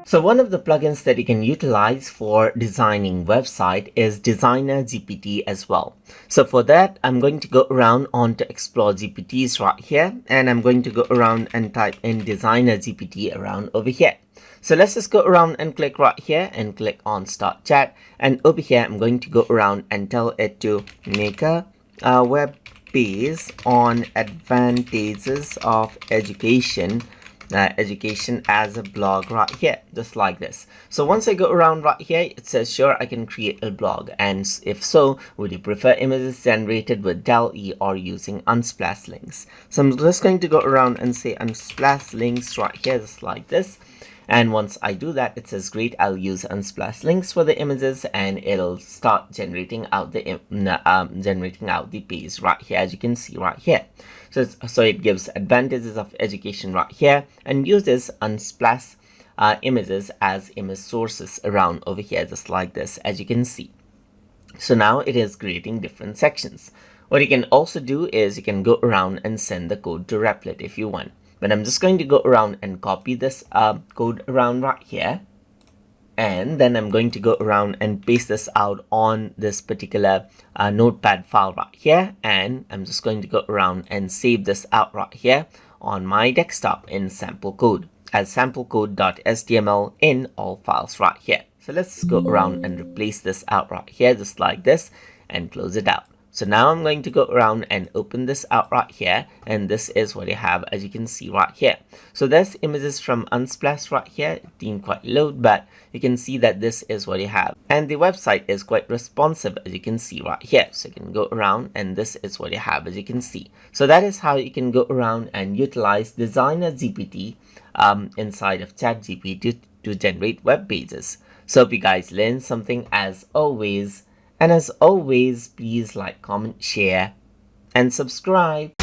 So one of the plugins that you can utilize for designing website is DesignerGPT as well. So for that, I'm going to go around onto Explore GPTs right here, and I'm going to go around and type in DesignerGPT around over here. So let's just go around and click right here and click on Start Chat. And over here, I'm going to go around and tell it to make a web page on advantages of education as a blog right here, just like this. So once I go around right here, it says sure, I can create a blog, and if so, would you prefer images generated with DALL-E or using Unsplash links? So I'm just going to go around and say Unsplash links right here, just like this. And once I do that, it says great, I'll use Unsplash links for the images, and it'll start generating out the page right here, as you can see right here. So it gives advantages of education right here and uses Unsplash images as image sources around over here, just like this, as you can see. So now it is creating different sections. What you can also do is you can go around and send the code to Replit if you want. But I'm just going to go around and copy this code around right here. And then I'm going to go around and paste this out on this particular notepad file right here. And I'm just going to go around and save this out right here on my desktop in sample code as samplecode.html in all files right here. So let's go around and replace this out right here, just like this, and close it out. So now I'm going to go around and open this out right here, and this is what you have, as you can see right here. So there's images from Unsplash right here. It didn't quite load, but you can see that this is what you have. And the website is quite responsive, as you can see right here. So you can go around and this is what you have, as you can see. So that is how you can go around and utilize DesignerGPT inside of ChatGPT to generate web pages. So hope you guys learned something as always. And as always, please like, comment, share, and subscribe.